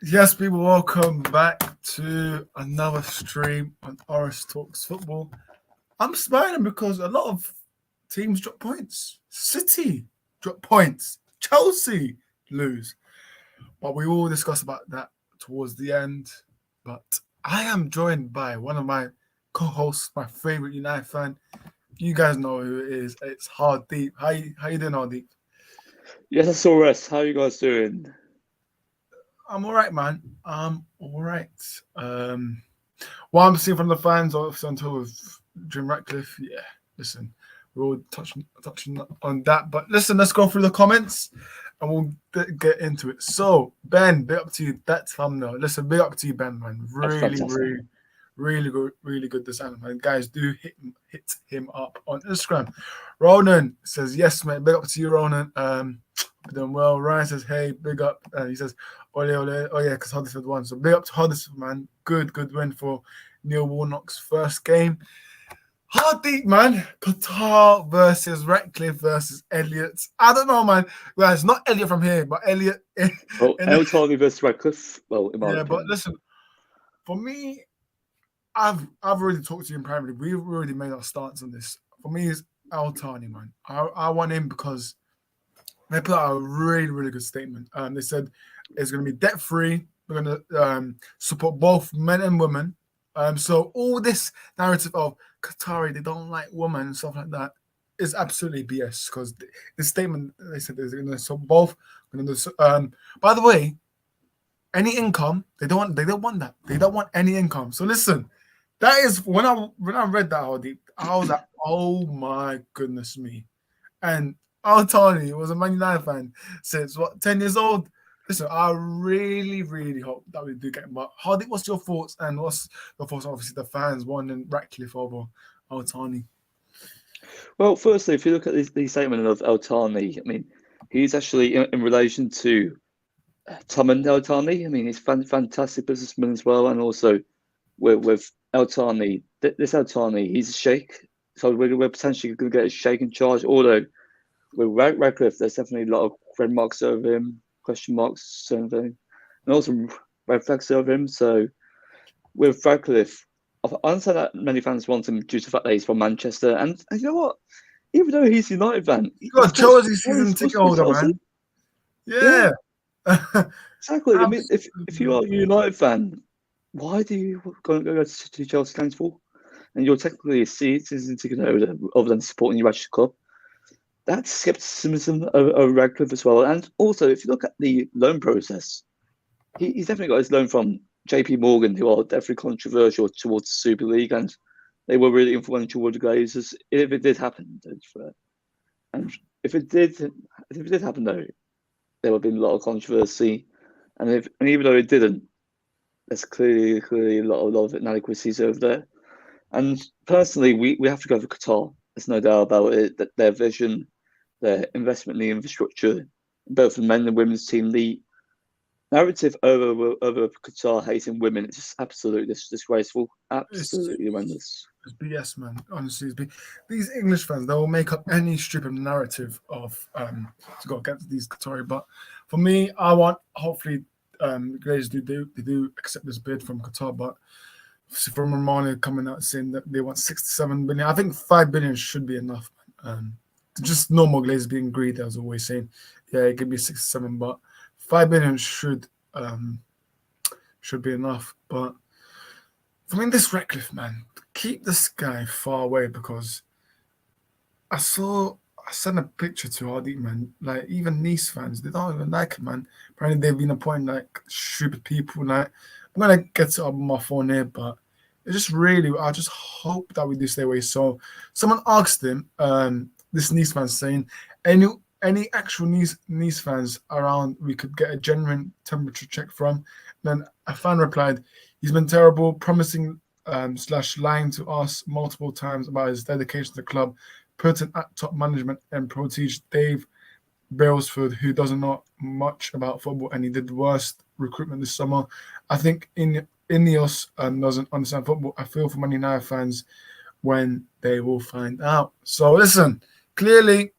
Yes, people, welcome back to another stream on Oris Talks Football. I'm smiling because a lot of teams drop points. City drop points. Chelsea lose. But we will discuss about that towards the end. But I am joined by one of my co-hosts, my favorite United fan. You guys know who it is. It's Hardeep. How you doing, Hardeep? Yes, that's all right. How are you guys doing? I'm all right, man. I'm all right. What I'm seeing from the fans, obviously, until with Jim Ratcliffe, yeah, listen, we'll touching on that. But listen, let's go through the comments and we'll get into it. So, Ben, big up to you. That thumbnail. Listen, big up to you, Ben, man. That's Really, fantastic. really, really good design, man. Guys, do hit him up on Instagram. Ronan says, yes, mate. Big up to you, Ronan. Doing well. Ryan says, hey, big up. He says, ole, ole. Oh, yeah, because Huddersfield won. So big up to Huddersfield, man. Good win for Neil Warnock's first game. Hard deep, man. Qatar versus Ratcliffe versus Elliot. I don't know, man. Well, it's not Elliot from here, but Elliot. Well, El Tardy versus Ratcliffe. Well, in my Yeah, but opinion. listen, for me, I've already talked to you in private. We've already made our stance on this. For me, it's Al Tani, man. I want him because they put out a really good statement. They said it's going to be debt free. We're going to support both men and women. So all this narrative of Qatari, they don't like women and stuff like that is absolutely BS. Because the statement they said they're going to support both. By the way, any income they don't want that. They don't want any income. So listen, that is when I read that, I was like, oh my goodness me. And Altani was a Man United fan since 10 years old. Listen, I really hope that we do get him. But Hardy, what's your thoughts? And what's your thoughts? Obviously, the fans wanting Ratcliffe over Altani. Well, firstly, if you look at the statement of El Tarni, I mean, he's actually in relation to Tom El Tarni. I mean, he's fantastic businessman as well, and also with El Tarni, this El Tarni, he's a sheikh, so we're potentially going to get a sheikh in charge. Although with Radcliffe, there's definitely a lot of red marks over him, question marks, something, and also red flags over him. So with Radcliffe, I understand that many fans want him due to the fact that he's from Manchester, and you know what? Even though he's a United fan, You he got a supports, Chelsea well, he season supposed ticket to be holder, Chelsea. man. Yeah, Yeah. exactly. I mean, if you Absolutely. are a United fan, why do you go to Chelsea games for? And you're technically a season ticket holder other than supporting your actual club. That's skepticism of Radcliffe as well. And also, if you look at the loan process, he's definitely got his loan from JP Morgan, who are definitely controversial towards the Super League, and they were really influential with the Glazers. If it did happen, and if it did happen though, there would have been a lot of controversy. And even though it didn't, there's clearly a lot of inadequacies over there. And personally, we have to go for Qatar. There's no doubt about it. That their vision, their investment in the infrastructure, both the men and women's team, the narrative over Qatar hating women is just absolutely disgraceful, It's absolutely horrendous. It's BS, man. Honestly, these English fans, they will make up any stupid narrative of to go against these Qatari. But for me, I want hopefully the Glazers do accept this bid from Qatar. But from Romania coming out saying that they want 6 to 7 billion, I think 5 billion should be enough. Just normal Glazers being greedy, as always saying, yeah, it could be 6 to 7, but 5 billion should be enough. But I mean, this Ratcliffe, man, keep this guy far away because I sent a picture to Hardy, man. Like even Nice fans, they don't even like him, man. Apparently they've been appointing like stupid people. Like I'm gonna get it up on my phone here, but it's just really I just hope that we do stay away. So someone asked him, this Nice fan saying, any actual Nice fans around we could get a genuine temperature check from. Then a fan replied, he's been terrible, promising slash lying to us multiple times about his dedication to the club, putting at top management and protege Dave Brailsford, who doesn't know much about football, and he did the worst recruitment this summer. I think Ineos doesn't understand football. I feel for Man United fans when they will find out. So listen, clearly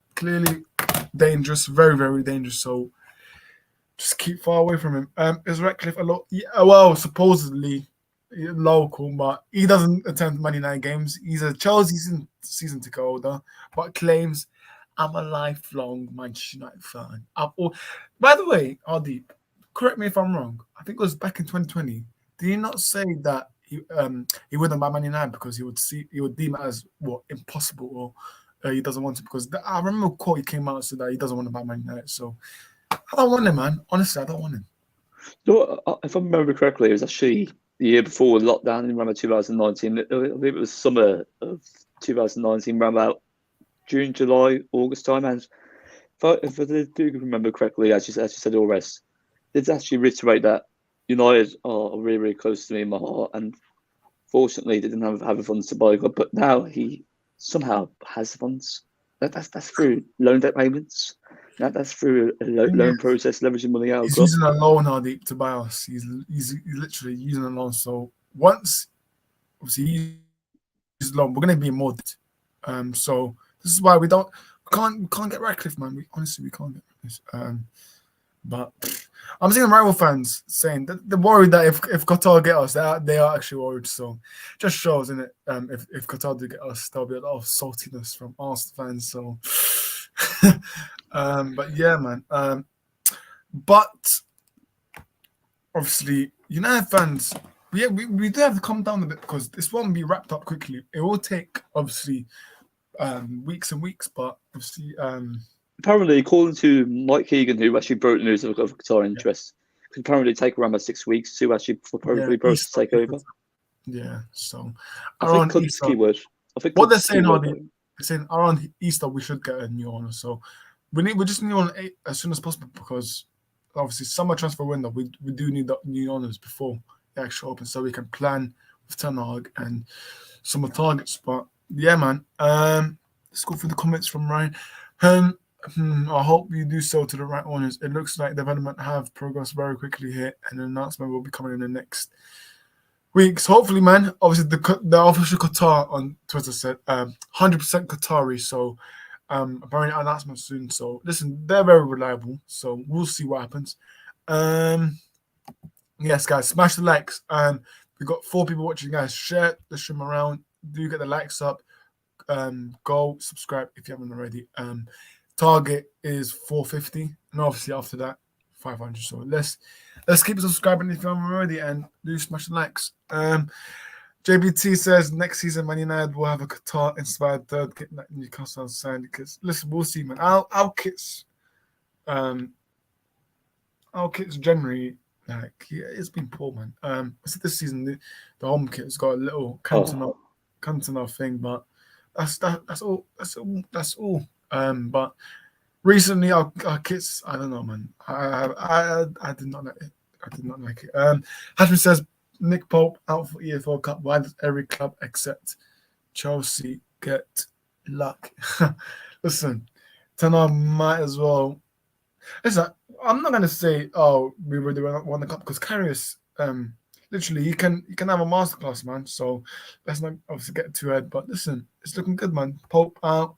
dangerous, very dangerous. So just keep far away from him. Is Ratcliffe a lot? Yeah, well, supposedly local, but he doesn't attend Monday night games. He's a Chelsea season ticket holder, but claims I'm a lifelong Manchester United fan. By the way, Ardeep, correct me if I'm wrong. I think it was back in 2020. Did he not say that he wouldn't buy Man United because he would deem it as what impossible or he doesn't want to because I remember a quote he came out and said that he doesn't want to buy Man United. So I don't want him, man. Honestly, I don't want him. You know what, if I remember correctly, it was actually the year before lockdown in around 2019. I believe it was summer of 2019, around about June, July, August time. And if I do remember correctly, as you said, all rest did actually reiterate that United are really, really close to me in my heart. And fortunately, they didn't have the funds to buy a club, but now he somehow has the funds. That's through loan debt payments. That's through a loan process, leveraging money out of He's club. using a loan, Hardeep, to buy us. He's literally using a loan. So once, obviously, he uses loan, we're going to be more debt. So this is why we can't get Ratcliffe, man. We can't get Ratcliffe. But I'm seeing rival fans saying that they're worried that if Qatar get us, they are actually worried. So just shows, isn't it? If Qatar do get us, there'll be a lot of saltiness from Arsenal fans. So, but yeah, man. But obviously, United fans, we do have to calm down a bit because this won't be wrapped up quickly. It will take obviously weeks and weeks, but obviously. Apparently, according to Mike Keegan, who actually broke the news of Qatar interest, could apparently take around about 6 weeks to actually probably process take over. Yeah, so I think Easter, keyword. I think what they're saying they're saying around Easter we should get a new owner. So we just need one as soon as possible because obviously summer transfer window we do need new owners before it actually opens so we can plan with Ten Hag and summer targets. But yeah, man. Let's go through the comments from Ryan. I hope you do so to the right owners. It looks like development have progressed very quickly here, and an announcement will be coming in the next weeks. Hopefully, man. Obviously, the official Qatar on Twitter said 100% Qatari, so apparently an announcement soon. So listen, they're very reliable, so we'll see what happens. Yes, guys, smash the likes. We got 4 people watching, guys. Share the stream around. Do get the likes up. Go subscribe if you haven't already. Target is 450, and obviously after that 500. So let's keep subscribing if you haven't already, and do smash the likes. JBT says next season Man United will have a Qatar-inspired third kit like Newcastle signed. Because listen, we'll see, man. Our kits generally it's been poor, man. I said this season the home kit's got a little Cantona thing, but that's all. But recently our kits, I don't know, man. I did not like it. I did not like it. Hashman says Nick Pope out for EFL Cup. Why does every club except Chelsea get luck? Listen, Ten Hag might as well. Listen, I'm not gonna say we really won the cup because Karius, literally he can have a masterclass, man. So let's not obviously get too ahead. But listen, it's looking good, man. Pope out.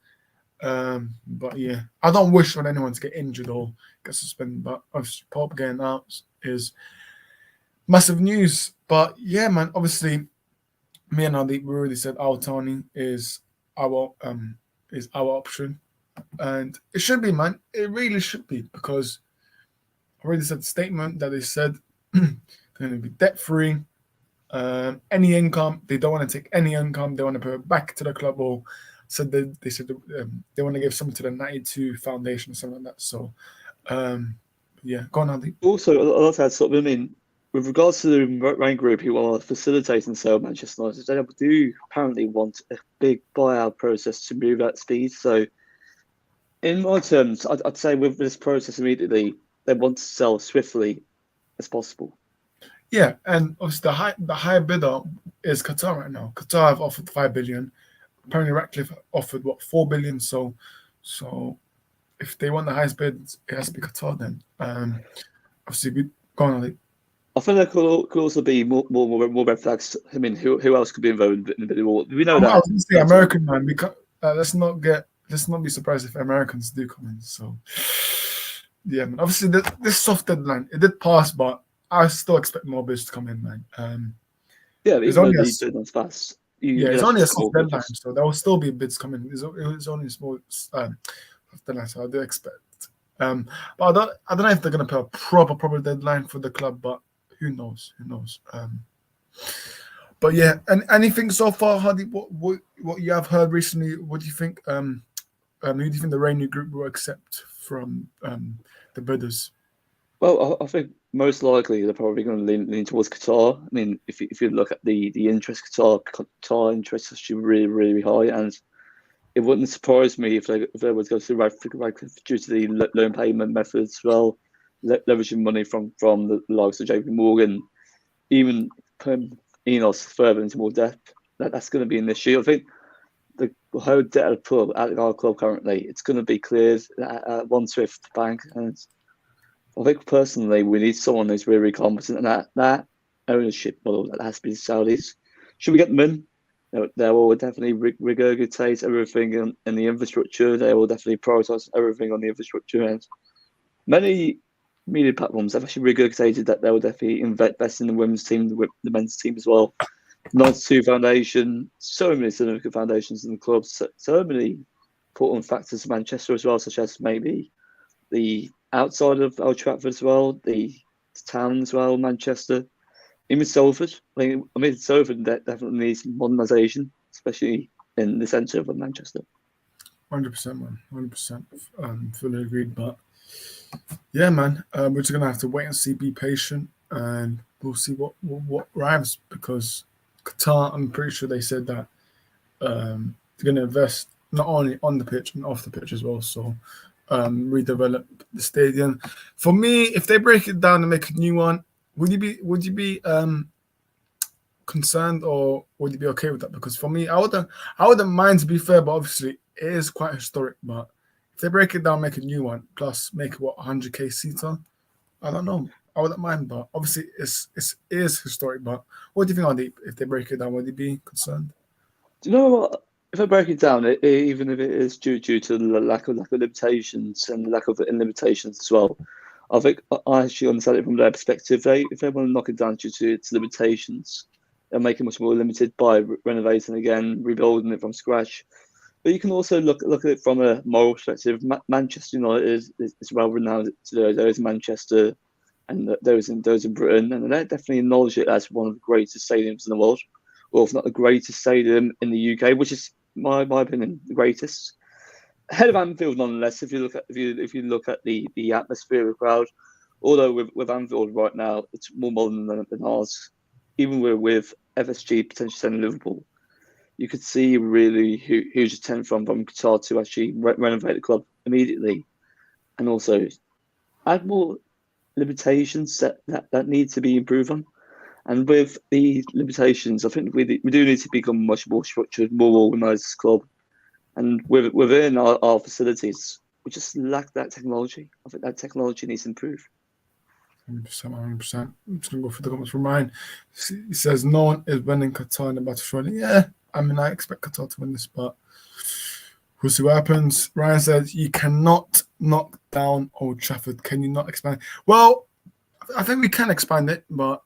But yeah, I don't wish on anyone to get injured or get suspended. But obviously Pope getting out is massive news. But yeah, man, obviously me and Andy, we already said Al-Thani is our option. And it should be, man. It really should be because I already said the statement that they said they're going to be debt-free. Any income, they don't want to take any income. They want to put it back to the club or said they said they want to give something to the 92 Foundation or something like that. So, yeah, go on, Andy. Also, a lot of that sort of, I mean, with regards to the Rain Group who are facilitating sale of Manchester United, they do apparently want a big buyout process to move at speed. So, in my terms, I'd say with this process immediately, they want to sell swiftly as possible. Yeah, and obviously the high bidder is Qatar right now. Qatar have offered 5 billion. Apparently, Ratcliffe offered 4 billion. So if they want the highest bid, it has to be Qatar. Then obviously we go on. Like, I think there could also be more red flags. I mean, who else could be involved in a bit more? We know that. I was going to say American man. Let's not be surprised if Americans do come in. So Yeah, man. Obviously, this soft deadline, it did pass, but I still expect more bids to come in, man. Yeah, but It's even though only a the deadline's fast, yeah, you it's actually only a soft score good. deadline, so there will still be bids coming. It's only a small soft deadline, so I do expect. But I don't know if they're gonna put a proper deadline for the club, but who knows? Who knows? But yeah, and anything so far, Hardy? What you have heard recently? What do you think? Who do you think the Rainy Group will accept from the bidders? Well, I think most likely they're probably going to lean towards Qatar. I mean, if you look at the interest, Qatar interest is actually really high, and it wouldn't surprise me if they were to go to Radcliffe due to the loan payment methods as well, leveraging money from the likes of JP Morgan, even putting Enos further into more debt. That's going to be an issue. I think the whole debt of club at our club currently, it's going to be cleared at one Swift bank, and I think personally we need someone who's really competent, and that ownership model that has to be the Saudis. Should we get them in? They will definitely regurgitate everything in the infrastructure. They will definitely prioritize everything on the infrastructure. And many media platforms have actually regurgitated that they will definitely invest in the women's team, the men's team as well. 92 Foundation, so many significant foundations in the club, so many important factors to Manchester as well, such as maybe the outside of Old Trafford as well, the town as well, Manchester, even Salford. I mean Salford definitely needs modernisation, especially in the centre of Manchester. 100%, man. 100%. Fully agreed. But yeah, man, we're just gonna have to wait and see, be patient, and we'll see what arrives because Qatar, I'm pretty sure they said that they're gonna invest not only on the pitch and off the pitch as well. So redevelop the stadium. For me, if they break it down and make a new one, would you be concerned or would you be okay with that? Because for me, I wouldn't mind, to be fair, but obviously it is quite historic. But if they break it down, make a new one, plus make it 100k seater, I don't know. I wouldn't mind, but obviously it is historic. But what do you think, Andy? If they break it down, would you be concerned? Do you know what? If I break it down, even if it is due to the lack of limitations and lack of limitations as well, I think I actually understand it from their perspective. If they want to knock it down due to its limitations, they'll make it much more limited by renovating again, rebuilding it from scratch. But you can also look at it from a moral perspective. Manchester United is well renowned. There is Manchester, and those in Britain, and they definitely acknowledge it as one of the greatest stadiums in the world, or if not the greatest stadium in the UK, which is my opinion, the greatest. Ahead of Anfield, nonetheless. If you look at the atmosphere of the crowd, although with Anfield right now, it's more modern than ours. Even with FSG potentially sending Liverpool, you could see really huge attempt from Qatar to actually renovate the club immediately, and also add more limitations that need to be improved on. And with the limitations, I think we do need to become much more structured, more organised club. And within our facilities, we just lack that technology. I think that technology needs to improve. 100%, 100%. I'm just gonna go for the comments from mine. He says no one is winning Qatar in the battle for it. Yeah, I mean I expect Qatar to win this, but we'll see what happens. Ryan says you cannot knock down Old Trafford. Can you not expand? Well, I think we can expand it, but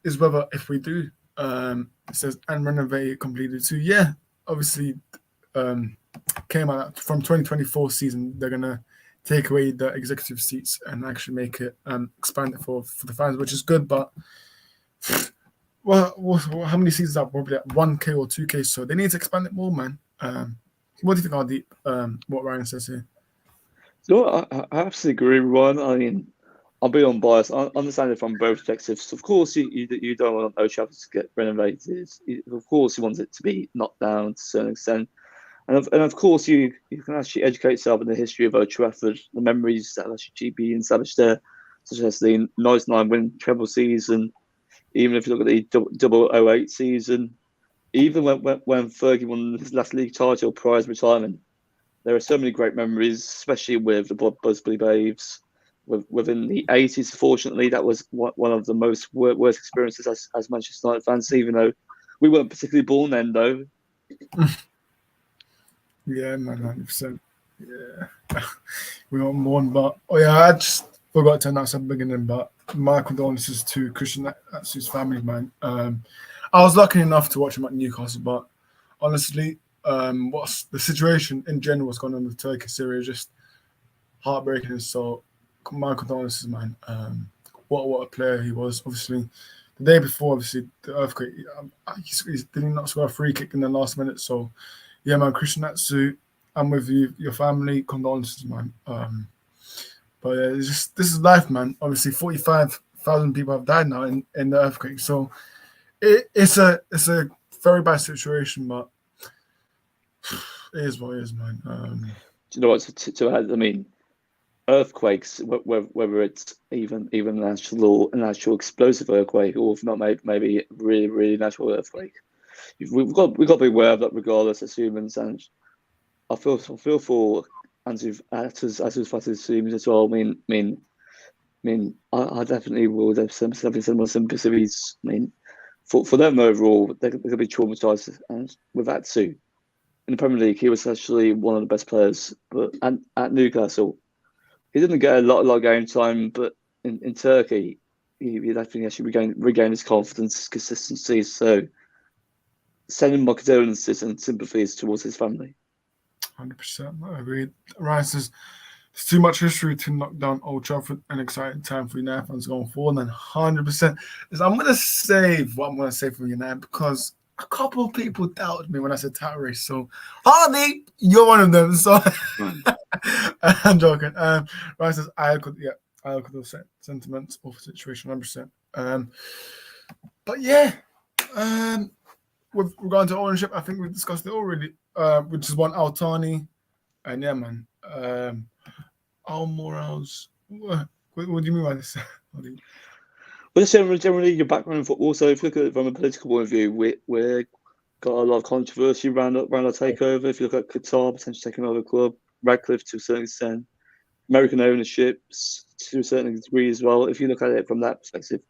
is whether if we do. It says and renovate it completely too. Yeah, obviously, came out from 2024 season. They're gonna take away the executive seats and actually make it expand it for the fans, which is good. But well, how many seats are probably at 1k or 2k? So they need to expand it more, man. What do you think, Ardeep? What Ryan says here? So I absolutely agree with Ryan. I mean, I'll be unbiased. I understand it from both perspectives. Of course, you don't want Old Trafford to get renovated. Of course, you want it to be knocked down to a certain extent. And of course, you can actually educate yourself in the history of Old Trafford, the memories that have actually been established there, such as the 99 win treble season, even if you look at the double 08 season, even when Fergie won his last league title prior to retirement. There are so many great memories, especially with the Busby Babes. Within the 80s, fortunately, that was one of the most worst experiences as Manchester United fans, even though we weren't particularly born then, though. Yeah, man, 100%. Yeah. we got one. But oh yeah, I just forgot to announce at the beginning. But my condolences to Christian Atsu's family, man. I was lucky enough to watch him at Newcastle, but honestly, what's the situation in general? What's going on with Turkey, Syria, just heartbreaking. So my condolences, man. What a player he was. Obviously, the day before, obviously the earthquake, he did not score a free kick in the last minute. So yeah, man, Christian Atsu, I'm with you, your family. Condolences, man. But yeah, it's just this is life, man. Obviously, 45,000 people have died now in the earthquake. So it's a very bad situation, but it is what it is, man. Do you know what? To add, I mean, earthquakes, whether it's even an actual explosive earthquake, or if not, maybe really natural earthquake, we've got to be aware of that regardless as humans. And I feel for Ansu's humans as well. I definitely will have some sympathies. I mean, for them overall, they're going to be traumatized. And with Atsu in the Premier League, he was actually one of the best players. But at Newcastle, he didn't get a lot of game time. But in Turkey, he definitely actually regained his confidence, his consistency. So sending my condolences and sympathies towards his family. 100%. I agree. Ryan says there's too much history to knock down Old Trafford. An exciting time for United fans going forward. And 100%. I'm going to save what I'm going to say for United because a couple of people doubted me when I said title race. So, Harvey, you're one of them. So, I'm joking. Ryan says I could those sentiments of the situation 100%. But yeah, with regard to ownership, I think we discussed it already. Which is one Altani, and yeah, man. Almorals. What do you mean by this? Well, just generally your background in football. So if you look at it from a political point of view, we're got a lot of controversy around our takeover. If you look at Qatar potentially taking over the club, Ratcliffe to a certain extent, American ownerships to a certain degree as well. If you look at it from that perspective,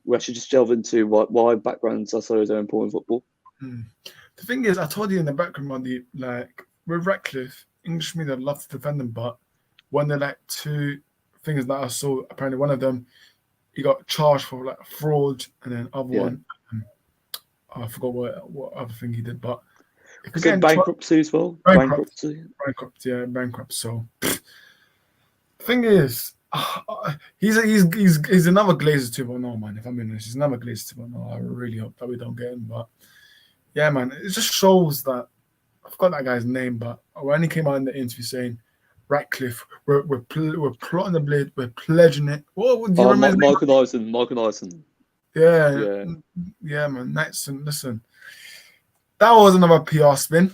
we actually just delve into why backgrounds are so important in football. The thing is, I told you in the background, Monday, like with Ratcliffe, English media love to defend them, but when they're like two things that I saw, apparently one of them, he got charged for like fraud, and then other one, I forgot what other thing he did, but was it bankruptcy as well? Bankrupt. So the thing is, he's another Glazer 2.0, man. If I'm being honest, he's another Glazer 2.0. I really hope that we don't get him, but yeah, man, it just shows that I forgot that guy's name, but when he came out in the interview saying, Ratcliffe, we're plotting the blade, we're pledging it. What do you remember? Michael Dyson. Yeah, man. Knightson, listen, that was another PR spin,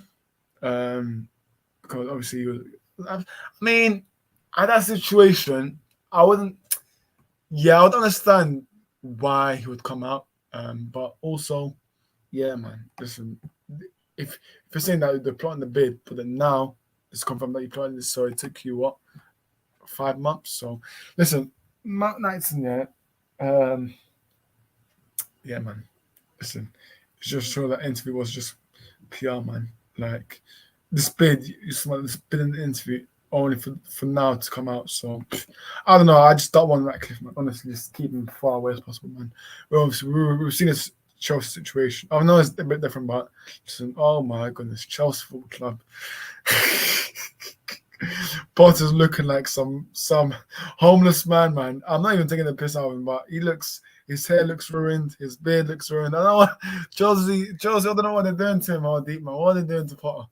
because obviously he was. I mean, at that situation, I would understand why he would come out, but also, yeah, man. Listen, if you're saying that they're plotting the bid, but then now it's confirmed that you're plotting this, so it took you 5 months. So listen, Matt Knightson, yeah, man. Listen, it's just sure that interview was just PR, man. Like this bid, this bid in the interview only for now to come out. So I don't know. I just don't want Ratcliffe, man. Honestly, just keep him far away as possible, man. We've seen this Chelsea situation. I know it's a bit different, but listen, oh my goodness, Chelsea Football Club. Potter's looking like some homeless man. I'm not even taking the piss out of him, but his hair looks ruined, his beard looks ruined. I know Chelsea, I don't know what they're doing to him, deep man. What are they doing to Potter?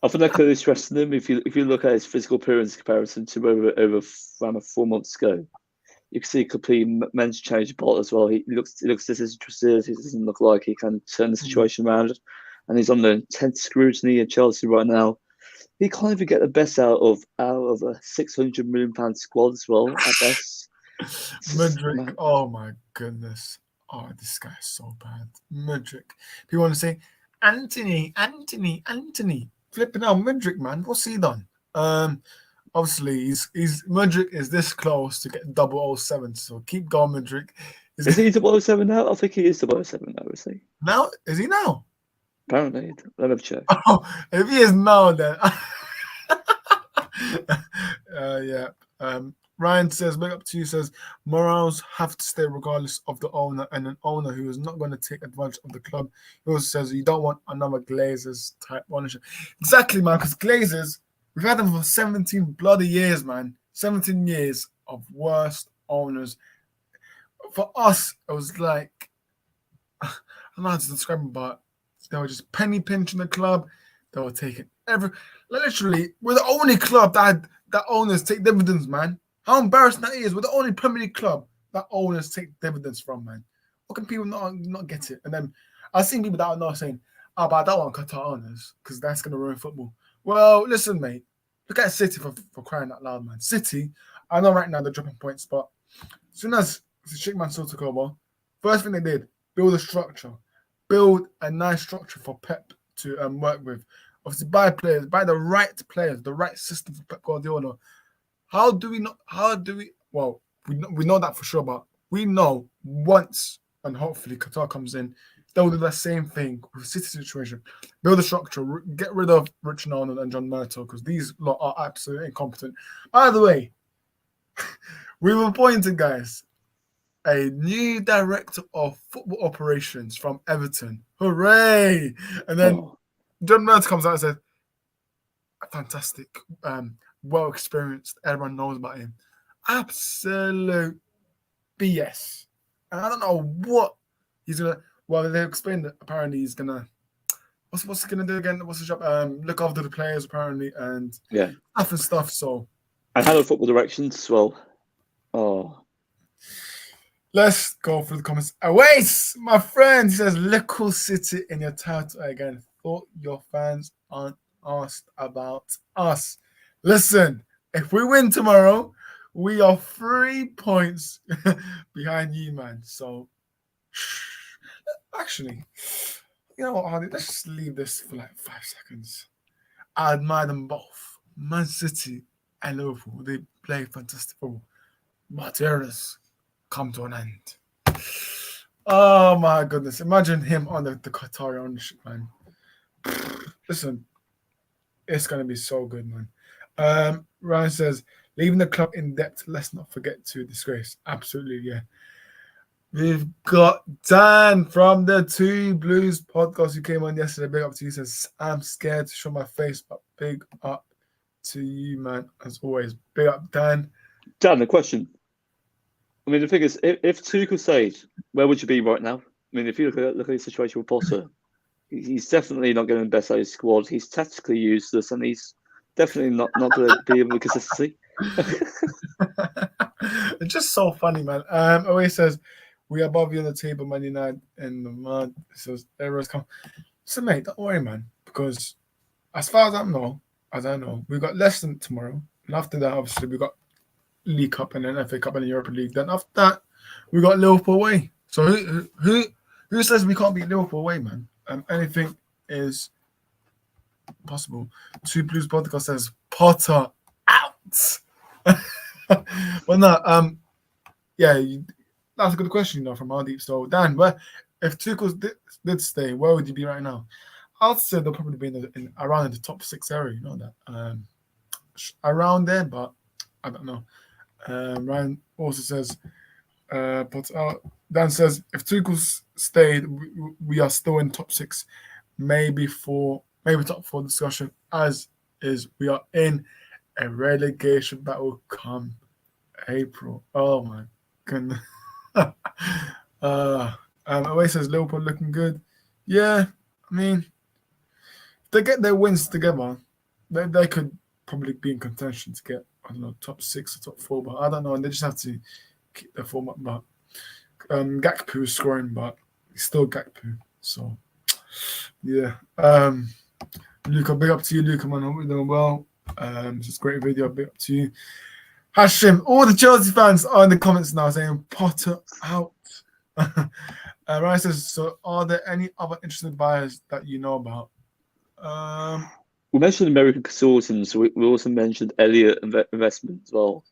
I think that clearly stressing him. If you look at his physical appearance in comparison to over around 4 months ago, you can see a complete men's change Potter as well. He looks disinterested. He doesn't look like he can turn the situation around, and he's under intense scrutiny at Chelsea right now. He can't even get the best out of a £600 million squad as well at best. Mudryk, oh my goodness. Oh, this guy's so bad. Mudryk. People want to say, Anthony. Flipping out Mudryk, man. What's he done? Obviously, he's Mudryk is this close to get 007. So keep going, Mudryk. Is he 007 now? I think he is 007 now, is he? Now? Is he now? Apparently. Let me check. Oh, if he is now, then Yeah. Ryan says, big up to you, says, morals have to stay regardless of the owner, and an owner who is not going to take advantage of the club. He also says, you don't want another Glazers type ownership. Exactly, man, because Glazers, we've had them for 17 bloody years, man. 17 years of worst owners. For us, it was like, I don't know how to describe them, but they were just penny pinching the club. They were taking literally, we're the only club that owners take dividends, man. How embarrassing that is. We're the only Premier League club that owners take dividends from, man. How can people not get it? And then I've seen people that are not saying, oh, but I don't want Qatar owners because that's going to ruin football. Well, listen, mate. Look at City for crying out loud, man. City, I know right now they're dropping points, but as soon as Sheikh Mansour took over, first thing they did, build a structure. Build a nice structure for Pep to work with. Obviously, buy the right system for Pep Guardiola. How do we not? Well, we know that for sure, but we know once, and hopefully Qatar comes in, they'll do the same thing with City situation. Build a structure, get rid of Richard Arnold and John Murtough because these lot are absolutely incompetent. By the way, we were appointed, guys, a new director of football operations from Everton. Hooray! And then John Murtough comes out and says, fantastic, well experienced, everyone knows about him. Absolute BS. And I don't know what he's gonna. Well, they explained that apparently he's gonna. What's he gonna do again? What's his job? Look after the players apparently, and stuff. So, and handle football directions as well. Oh, let's go through the comments. Awais, my friend, he says, "Little City in your title again. Thought your fans aren't asked about us. Listen, if we win tomorrow, we are 3 points behind you, man. So, actually, you know what, Hardy? Let's just leave this for like 5 seconds. I admire them both. Man City and Liverpool, they play fantastic football. But eras come to an end. Oh my goodness. Imagine him on the Qatari ownership, man. Listen, it's going to be so good, man. Ryan says, leaving the club in debt, let's not forget to disgrace. Absolutely, yeah. We've got Dan from the Two Blues podcast who came on yesterday. Big up to you. Says, I'm scared to show my face, but big up to you, man. As always, big up, Dan. Dan, the question. I mean, the thing is, if Tuchel stayed, where would you be right now? I mean, if you look at the situation with Potter, he's definitely not getting the best out of his squad. He's tactically useless, and he's definitely not going to be able to consistency. It's just so funny, man. Always says, we are above you on the table, Man United in the mud. So errors come. So, mate, don't worry, man, because as far as I know, we've got Leicester tomorrow. And after that, obviously, we've got League Cup and then FA Cup and the Europa League. Then after that, we got Liverpool away. So who says we can't beat Liverpool away, man? Anything is possible. Two Blues podcast says Potter out. Well, no, yeah, that's a good question, from Ardeep. So, Dan, if Tuchel did stay, where would you be right now? I'd say they'll probably be in around the top 6 area. You know that, around there, but I don't know. Ryan also says, Dan says, if Tuchel stayed, we are still in top 6, maybe top 4 discussion. As is, we are in a relegation battle come April. Oh my goodness. Away says Liverpool looking good. Yeah, I mean, if they get their wins together, they could probably be in contention to get, I don't know, top 6 or top 4, but I don't know, and they just have to keep their form up. But Gakpo is scoring, but he's still Gakpo. So yeah. Luca, big up to you, Luca, man. Hope you're doing well. It's just a great video. Big up to you. Hashim, all the Chelsea fans are in the comments now saying Potter out. Ryan says, so are there any other interesting buyers that you know about? We mentioned American consultants. We also mentioned Elliott Investment as well.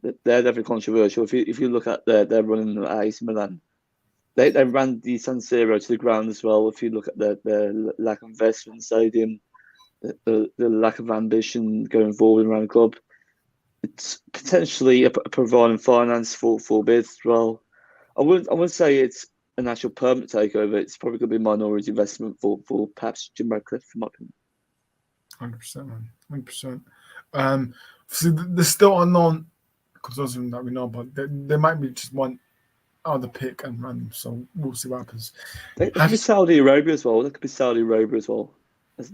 They're definitely controversial. If you look at their running at AC Milan, they ran the San Siro to the ground as well. If you look at their lack of investment stadium, the lack of ambition going forward around the club. It's potentially providing finance for bids as well. I wouldn't say it's an actual permanent takeover. It's probably going to be a minority investment for perhaps Jim Ratcliffe, in my opinion. 100%, man. 100%. So there's still unknown consortium that we know about. There might be just one other pick and random, so we'll see what happens. It could be Saudi Arabia as well. There could be Saudi Arabia as well.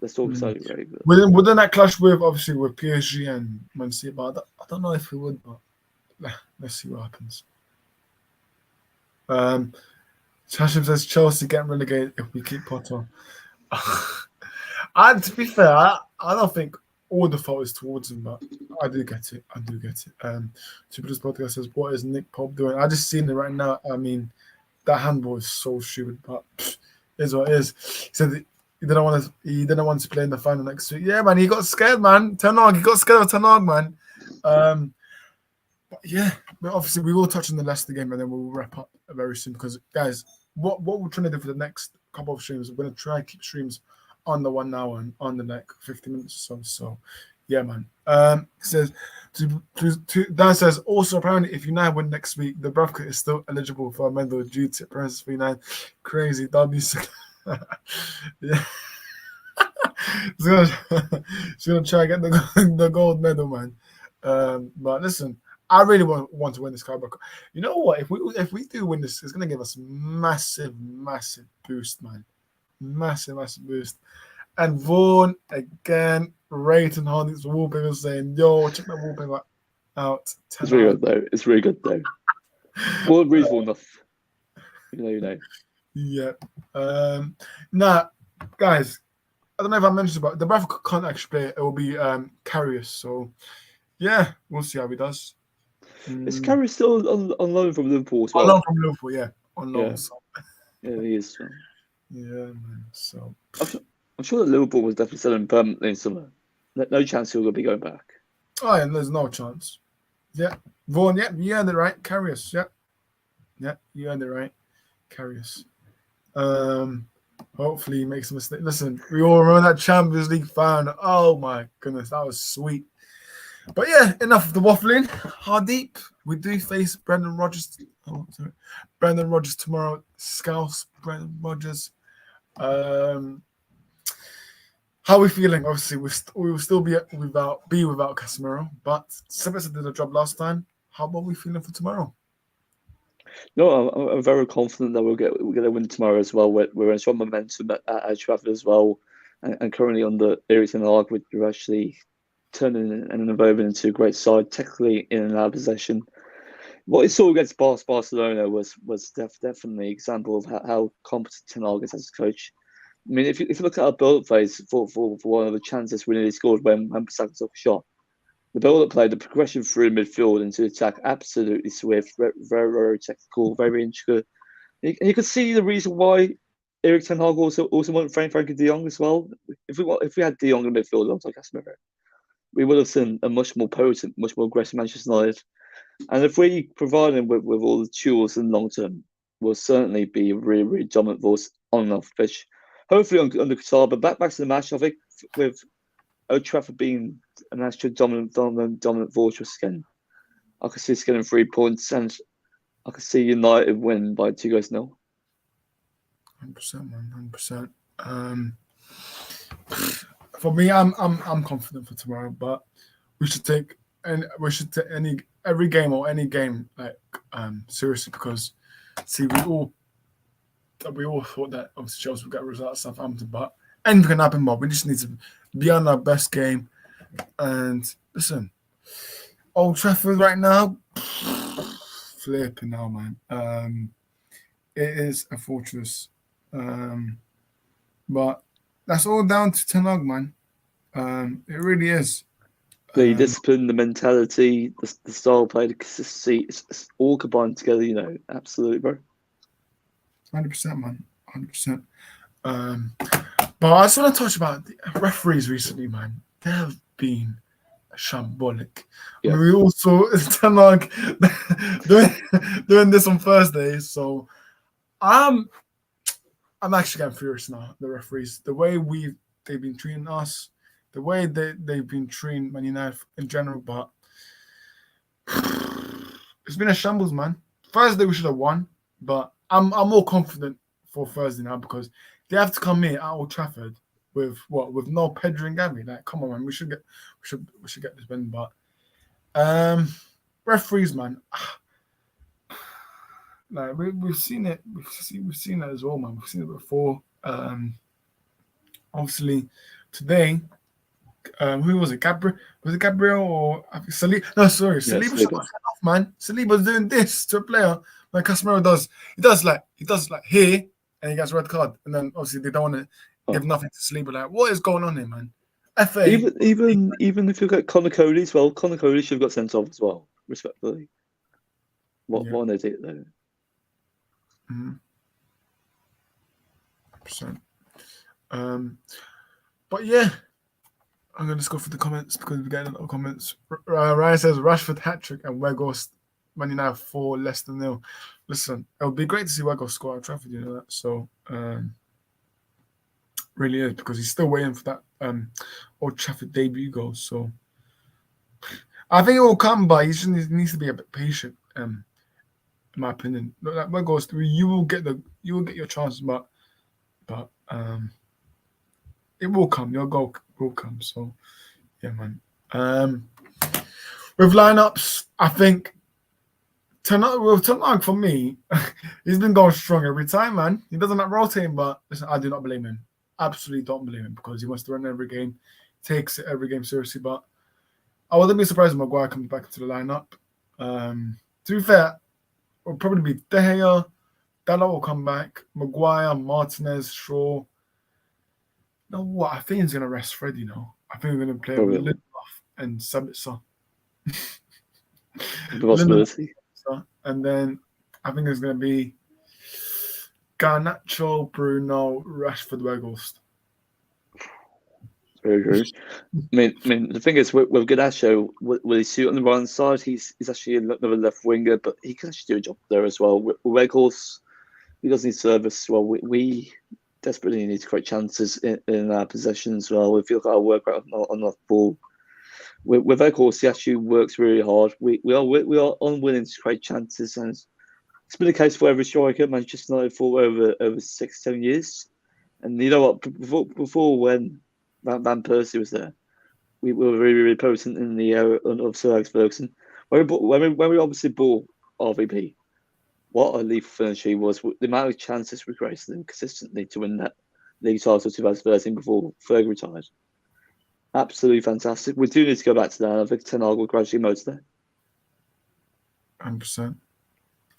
Let's talk Saudi Arabia. Wouldn't that clash with obviously with PSG and Man City? But I don't know if we would. But let's see what happens. Chashim says Chelsea getting relegated if we keep Potter. And to be fair, I don't think all the fault is towards him, but I do get it. Super's podcast says, "What is Nick Pope doing?" I just seen it right now. I mean, that handball is so stupid, but is what it is. He said he didn't want to play in the final next week. Yeah, man, he got scared, man. Ten Hag, he got scared of Ten Hag, man. But yeah, but obviously we will touch on the Leicester game and then we'll wrap up very soon because guys, what we're trying to do for the next couple of streams, we're gonna try and keep streams under 1 hour and under like 50 minutes or so. So yeah, man. Says Dan says also apparently if United win next week, the Bravka is still eligible for a medal due to presence for United. Crazy W. Yeah. She's gonna try and get the gold medal, man. But listen, I really want to win this Carabao Cup. You know what? If we do win this, it's gonna give us massive boost, man. Massive boost. And Vaughan again, rating Hardy's wallpaper saying, "Yo, check that wallpaper out." It's really good though. It's really good though. Well, reasonable enough. You know. Yeah. Now, guys, I don't know if I mentioned about the Bradford can't actually play. It will be Karius. So yeah, we'll see how he does. Is Karius still on loan from Liverpool as well? On loan from Liverpool, yeah. On loan. Yeah, so. Yeah he is. Yeah, man. So I'm sure that Liverpool was definitely selling permanently in summer. No chance he'll be going back. Oh, yeah, there's no chance. Yeah. Vaughan, yeah, you earned it right. Karius, yeah. Yeah, you earned it right. Karius. Hopefully he makes a mistake. Listen, we all remember that Champions League final. Oh my goodness, that was sweet. But yeah, enough of the waffling. Hardeep, we do face Brendan Rodgers. Brendan Rodgers tomorrow. Scouse, Brendan Rodgers. How are we feeling? Obviously, we will still be without Casemiro, but Sebastian did the job last time. How about we feeling for tomorrow? No, I'm very confident that we're going to win tomorrow as well. We're in strong momentum at Trafford as well, and currently under Eric Ten Hag, we're actually turning an environment into a great side, technically in our possession. What we saw against Barcelona was definitely an example of how competent Ten Hag is as a coach. I mean, if you look at our build-up phase for one of the chances we nearly scored when Bissaka took a shot, the build-up play, the progression through midfield into attack, absolutely swift, very technical, very intricate. And you could see the reason why Eric Ten Hag also wanted Frankie De Jong as well. If we had De Jong in midfield alongside Casemiro, we would have seen a much more potent, much more aggressive Manchester United. And if we provide him with all the tools in the long term, we'll certainly be a really dominant force on and off the pitch. Hopefully under Qatar, but back to the match, I think with Old Trafford being an actual dominant fortress again, I could see us getting 3 points, and I could see United win by 2-0. 100%, man, 100%. For me, I'm confident for tomorrow, but we should take every game like seriously because see we all thought that obviously Chelsea would get a result at Southampton, but anything can happen. But we just need to be on our best game. And listen, Old Trafford right now, flipping now, man. It is a fortress, but that's all down to Ten Hag, man. It really is. The discipline, the mentality, the style of play, the consistency, it's all combined together, absolutely, bro. 100%, man. 100%. But I just want to touch about the referees recently, man. They have been shambolic. Yeah. We also Ten Hag doing this on Thursday, so I'm actually getting furious now. The referees, the way they've been treating us, the way they've been treating Man United in general, but it's been a shambles, man. Thursday we should have won, but I'm more confident for Thursday now because they have to come here at Old Trafford with no Pedro and Gabby. Like, come on, man, we should get this win. But referees, man, like we've seen it, we've seen it as well, man. We've seen it before. Obviously, today, who was it? Gabriel? Was it Gabriel or Saliba? No, sorry, Yeah, Saliba shut off, man. Saliba's doing this to a player. Like Casemiro does. He does like here, and he gets a red card, and then obviously they don't want to give nothing to Saliba. Like, what is going on here, man? FA. Even if you got Conor Cody as well, Conor Cody should have got sent off as well, respectfully. What an idiot though. Percent. But yeah, I'm gonna just go for the comments because we're getting a lot of comments. Ryan says Rashford hat-trick and Weghorst Man United 4 less than 0. Listen, it would be great to see Weghorst score at Trafford, you know that. So really is because he's still waiting for that Old Trafford debut goal. So I think it will come, but he just needs to be a bit patient. In my opinion, like Weghorst, you will get your chances, but it will come. Your goal will come. So yeah, man. With lineups, I think Ten Hag for me, he's been going strong every time, man. He doesn't like rotating, but listen, I do not blame him. Absolutely don't blame him because he wants to run every game, takes every game seriously. But I wouldn't be surprised if Maguire comes back into the lineup. To be fair, it'll probably be De Gea, Dalot will come back, Maguire, Martinez, Shaw. You know what? I think he's going to rest Fred, you know. I think we're going to play with Lindelof and Sabitzer. The possibility. And then I think it's going to be Garnacho, Bruno, Rashford, Weghorst. Very good. I mean, the thing is, with Garnacho, will he suit on the right side? He's actually another left winger, but he can actually do a job there as well. With Weghorst, he does need service. Well, we desperately need to create chances in our possession as well. We feel like our work right on the ball. With Weghorst, he actually works really hard. We are unwilling to create chances, and it's been the case for every striker Manchester United for over 6-7 years. And you know what? Before when Van Persie was there, we were really, really potent in the era of Sir Alex Ferguson. When we obviously bought RVP, what a lethal finish he was. The amount of chances we created him consistently to win that league title 2013 before Fergie retired. Absolutely fantastic. We do need to go back to that. I think Ten Hag will gradually motor that. 100%.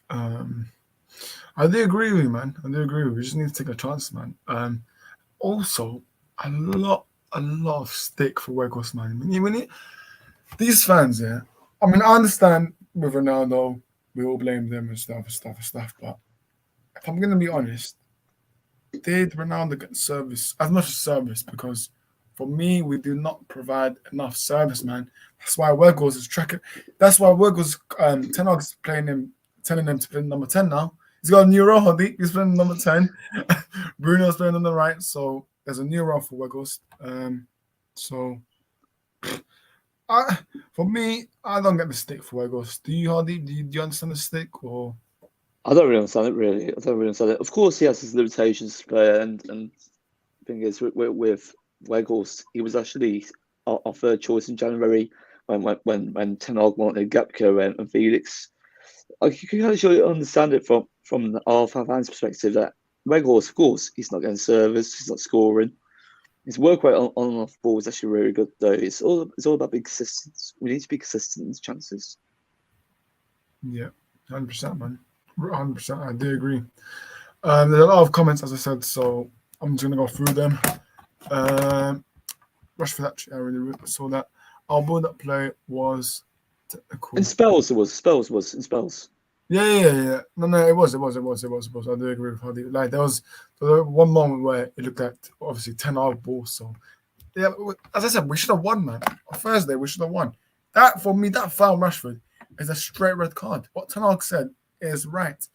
I do agree with you, man. I do agree with you. We just need to take a chance, man. Also, a lot of stick for Weghorst, man. These fans, yeah. I mean, I understand with Ronaldo, we all blame them and stuff. But if I'm gonna be honest, did Ronaldo get service as much service? Because for me, we do not provide enough service, man. That's why Weghorst is tracking. That's why Weghorst, Ten Hag's playing him, telling him to play number 10 now. He's got a new role, Hoddy. He's playing number 10. Bruno's playing on the right, so there's a new role for Weghorst. For me, I don't get the stick for Weghorst. Do you, Hardy? Do you understand the stick? Or I don't really understand it, really. I don't really understand it. Of course, he has his limitations to play, and the thing is, with Weghorst, he was actually our third choice in January when Ten Hag wanted Gapco and Felix. You can actually understand it from our fans' perspective that Weghorst, of course, he's not getting service, he's not scoring. His work rate on and off ball is actually really good, though. It's all about being consistent. We need to be consistent in the chances. Yeah, 100%, man. 100%. I do agree. There's a lot of comments, as I said, so I'm just gonna go through them. Rashford, actually, I really saw that. Our build-up play was technical. In spells, it was. Spells was in spells. Yeah. No, it was. I do agree with Hardy. Like there was one moment where it looked like obviously 10 hard ball. So yeah, as I said, we should have won, man. On Thursday, we should have won. That for me, that foul Rashford is a straight red card. What Ten Hag said is right.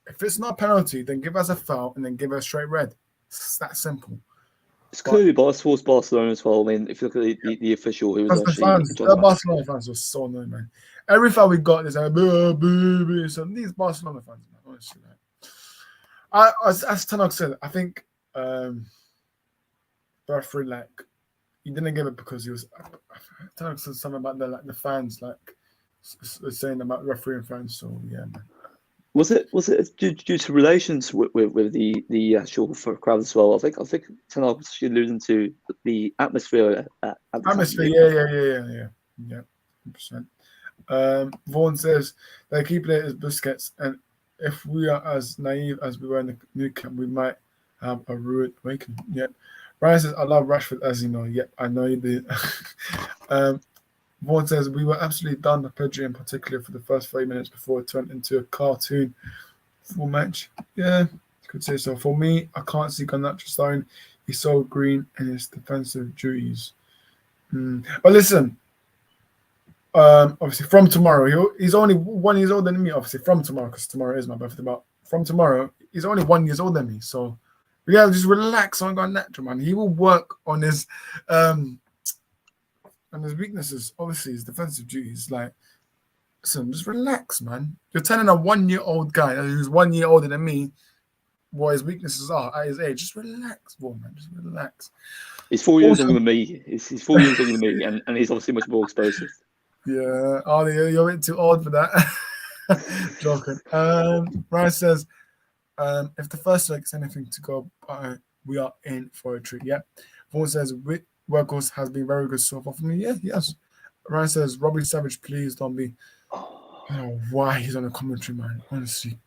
If it's not a penalty, then give us a foul and then give us a straight red. It's that simple. It's But clearly biased towards Barcelona as well. I mean, if you look at the official who was because the actually fans, in charge the of the match. Barcelona fans were so annoying, man. Every foul we got, they said, boo, boo, boo. So these Barcelona fans, man, honestly, like, as Tanok said, I think the referee, like, he didn't give it because he was. Tanok said something about the fans, like, saying about refereeing fans. So yeah, man. Was it due to relations with the actual crowd as well? I think Tanaka was actually alluding to the atmosphere at the time. Atmosphere, yeah. 100%. Vaughan says they keep it as Busquets, and if we are as naive as we were in the new camp, we might have a rude awakening. Yep. Ryan says, I love Rashford, as you know. Yep, I know you do. Vaughan says, we were absolutely done with Pedri in particular for the first 30 minutes before it turned into a cartoon full match. Yeah, could say so. For me, I can't see Garnacho starting. He's so green in his defensive duties. But listen, obviously from tomorrow, he's only 1 year older than me. Obviously from tomorrow, because tomorrow is my birthday. But from tomorrow, he's only 1 year older than me. So we gotta just relax on Garnacho, man. He will work on his weaknesses. Obviously, his defensive duties. Like, listen, just relax, man. You're telling a 1 year old guy who's 1 year older than me what his weaknesses are at his age. Just relax, boy, man. Just relax. He's 4 years Also, younger than me. He's 4 years younger than me, and he's obviously much more explosive. yeah, Ollie, you're a bit too old for that. Joking. Ryan says, if the first leg is anything to go by, we are in for a treat. Yeah. Vaughan says, Workhorse has been very good so far for me. Yeah, yes. Ryan says, Robbie Savage, please don't be. I don't know why he's on the commentary, man. Honestly.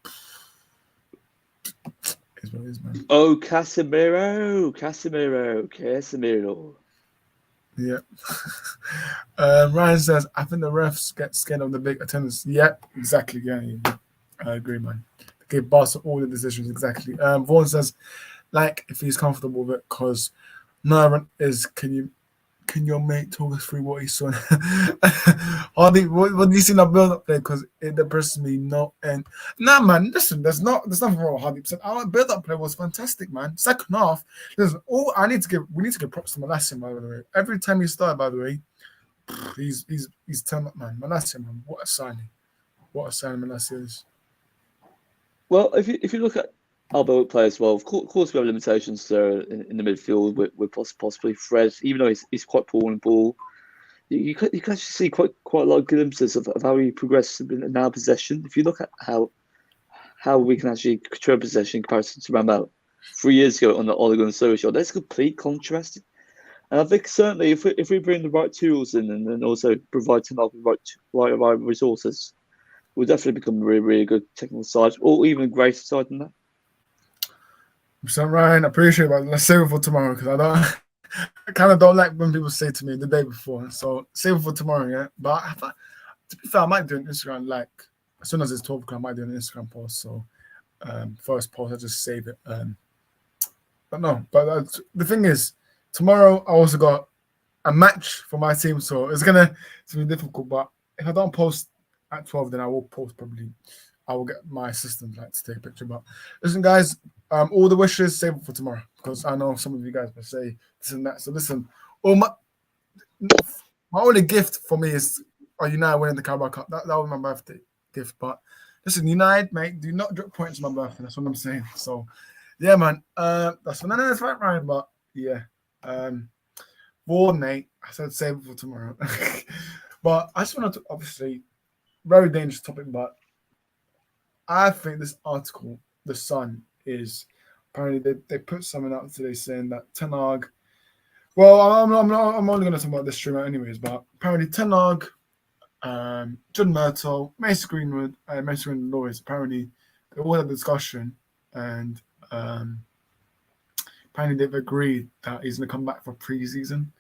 Is what it is, man. Oh, Casemiro. Yeah. Ryan says, I think the refs get scared of the big attendance. Yeah, exactly. Yeah. I agree, man. They give Barca all the decisions, exactly. Vaughan says, like, if he's comfortable with it, because no one is, can your mate talk us through what he saw? Hardy, what do you see in that build up there? Because it depresses me. No, and nah, man. Listen, there's nothing wrong with Hardy. Our build up play was fantastic, man. Second half, listen. We need to give props to Malassian, by the way. Every time he started, by the way, he's turned up, man. Malassian, man. What a signing! What a signing, Malassian is. Well, if you look at our build play as well, of course we have limitations there in the midfield with possibly Fred, even though he's quite poor on the ball. You can actually see quite a lot of glimpses of how he progressed in our possession. If you look at how we can actually control possession in comparison to around about 3 years ago on the Ole Gunnar Solskjaer, there's a complete contrast. And I think certainly if we bring the right tools in and then also provide Tanaka with right resources, we'll definitely become a really, really good technical side, or even a greater side than that. So Ryan, I appreciate it, but let's save it for tomorrow because I kind of don't like when people say to me the day before. So save it for tomorrow, yeah. But to be fair, I might do an Instagram like as soon as it's 12 o'clock, I might do an Instagram post. So first post, I just save it. But no, but the thing is, tomorrow I also got a match for my team, so it's gonna be difficult. But if I don't post at 12, then I will post probably. I will get my assistant like to take a picture. But listen, guys, all the wishes save it for tomorrow because I know some of you guys will say this and that. So listen, my only gift for me is United winning the Carabao Cup. That was my birthday gift. But listen, United, mate, do not drop points on my birthday. That's what I'm saying. So yeah, man, that's right, Ryan. But yeah, Vaughan, mate, I said save it for tomorrow. But I just wanted to obviously very dangerous topic, but I think this article, The Sun, is apparently they put something out today saying that Ten Hag. Well, I'm only going to talk about this stream anyways, but apparently Ten Hag, John Murtaugh, Mason Greenwood, and Mason Greenwood lawyers, apparently they all had a discussion and apparently they've agreed that he's going to come back for pre-season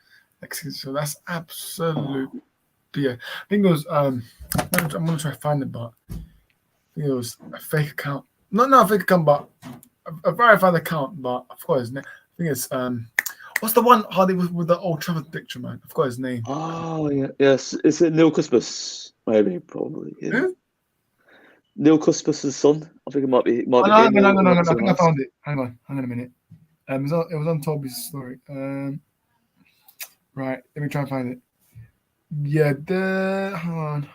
next season. So that's absolute. Yeah, I think it was. I'm going to try to find it, but. I think it was a fake account. Not a fake account, but a verified account. But of course, I think it's what's the one Hardy with the Old Trafford picture, man? I've got his name. Oh yeah, yes. Is it Neil Cuspus? Maybe, probably. Yeah. Who? Neil Cuspus's son. I think it might be. Hang on. Him I think I found it. Hang on a minute. It was on Toby's story. Right, let me try and find it. Yeah, hold on.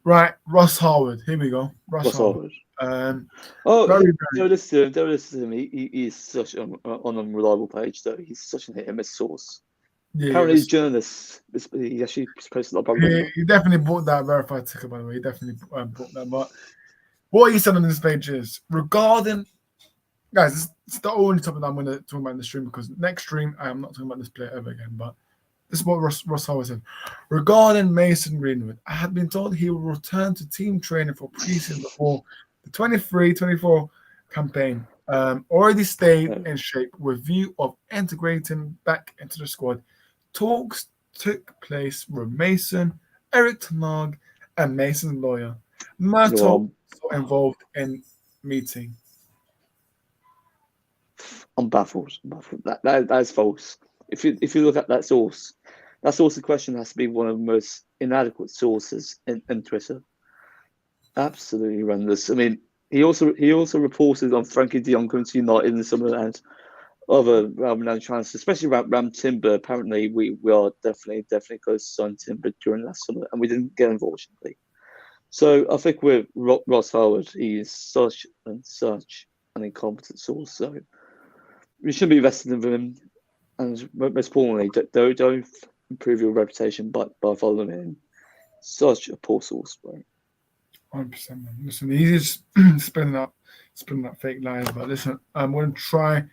Right, Ross Howard. Here we go. Ross What's Howard. Harvard? Um, Oh, very, don't listen to him. Don't listen to him. He is such an unreliable page, though. He's such a hit and miss source. yeah, Apparently, he's a journalist. He actually posted a lot of propaganda. he definitely bought that verified ticker, by the way. He definitely bought that. But what he said on this page is regarding, guys, this is the only topic that I'm going to talk about in the stream because next stream, I am not talking about this player ever again. But this is what Ross Howard said. Regarding Mason Greenwood, I had been told he will return to team training for preseason before the 23-24 campaign. Already stayed in shape with view of integrating back into the squad. Talks took place with Mason, Eric Tenag, and Mason's lawyer. Myrtle also involved in meeting. I'm baffled. That is false. If you look at that source of question has to be one of the most inadequate sources in Twitter. Absolutely horrendous. I mean, he also reported on Frankie de Jong coming to United in the summer and other renowned transfers, especially Ram Timber. Apparently, we are definitely close to sign Timber during last summer, and we didn't get unfortunately. So I think with Ross Howard, he is such an incompetent source. So we should be invested in him, and most importantly, don't improve your reputation by following him. Such a poor source, bro. 100%, man. Listen, he's just spinning up fake lies. But listen, I'm going to try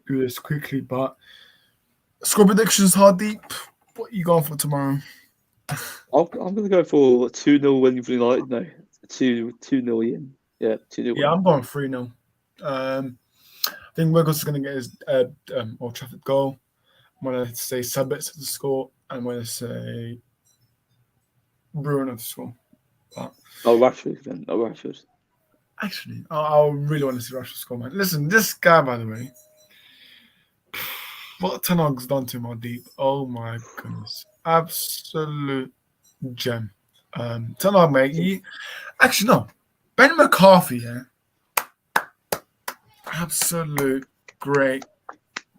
do this quickly. But score predictions, hard deep. What are you going for tomorrow? I'm going to go for 2-0 win for United. No, 2-0 in. Yeah, 2-0. Yeah, I'm going 3-0. I think Wiggles is going to get his Old Trafford goal. I'm going to say Subbits to score. I'm going to say Bruno to score. But Rashford then. Rashford. actually, I really want to see Rashford score, man. Listen, this guy, by the way, what Tenag's done to him on deep. Oh my goodness. Absolute gem. Tenag, mate. Actually, no. Ben McCarthy, yeah. Absolute great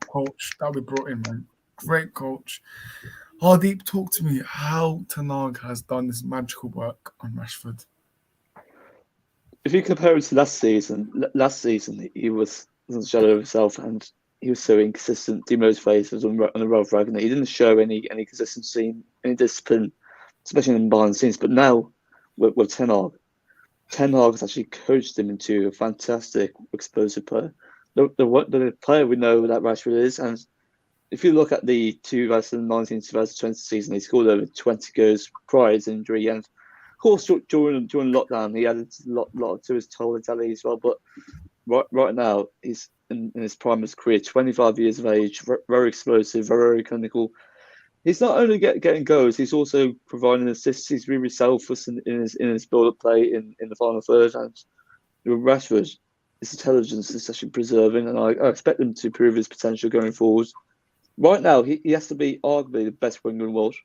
coach that we brought in, man. Great coach. Hardeep, talk to me how Tenag has done this magical work on Rashford. If you compare it to last season he was a shadow of himself and he was so inconsistent, demotivated on the road Ragnar. He didn't show any consistency, any discipline, especially in behind the scenes. But now with Ten Hag has actually coached him into a fantastic, explosive player. The player we know that Rashford is, and if you look at the 2019-2020 season, he scored over 20 goals prior to his injury, and of course during lockdown he added a lot to his total tally as well. But right now he's in his prime of his career, 25 years of age, very explosive, very clinical. He's not only getting goals, he's also providing assists. He's really selfless in his build-up play in the final third. And with Rashford, his intelligence is actually preserving, and I expect him to prove his potential going forward. Right now, he has to be arguably the best winger in the world,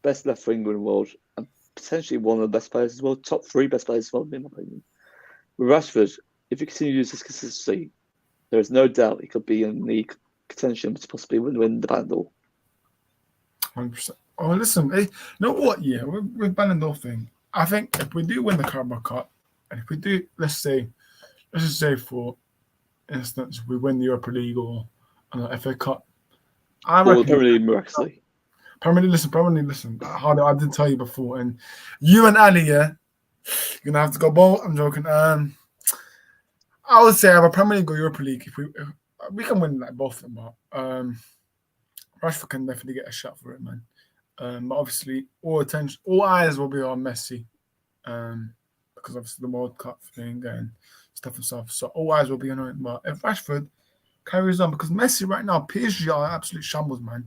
best left winger in the world, and potentially one of the best players as well, top 3 best players as well, in my opinion. With Rashford, if he continues this consistency, there is no doubt he could be in the contention to possibly win the Ballon d'Or. 100%. Oh, listen, you know what? Yeah, with Ballon d'Or thing, I think if we do win the Carabao Cup, and if we do, let's just say for instance, we win the Europa League or FA Cup, I Or reckon. Premier League miraculously. Premier League, listen. I did tell you before, and you and Ali, yeah, you're gonna have to go both. I'm joking. I would say have a Premier League or Europa League if we can win like both of them, but Rashford can definitely get a shot for it, man. But obviously, all eyes will be on Messi, because obviously the World Cup thing and stuff and stuff. So all eyes will be on him. But if Rashford carries on, because Messi right now, PSG are absolute shambles, man.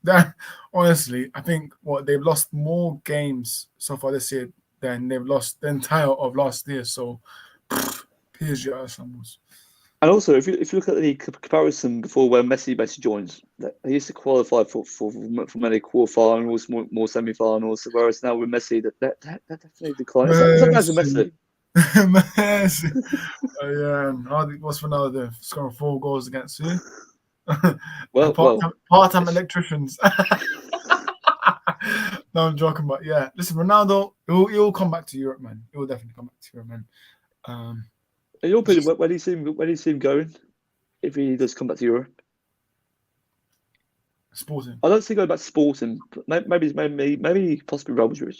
That honestly, I think they've lost more games so far this year than they've lost the entire of last year. So PSG are shambles. And also, if you look at the comparison before when Messi basically joined, he used to qualify for many quarterfinals, more semi-finals. Whereas now with Messi, that definitely declines. It's not nice with Messi. Messi. Yeah, and what's Ronaldo doing? Scoring 4 goals against who? Well, Part-time electricians. No, I'm joking, but yeah. Listen, Ronaldo, he'll come back to Europe, man. He will definitely come back to Europe, man. in your opinion, where do you see him going if he does come back to Europe? Sporting. I don't see going back to Sporting, but maybe possibly Real Madrid.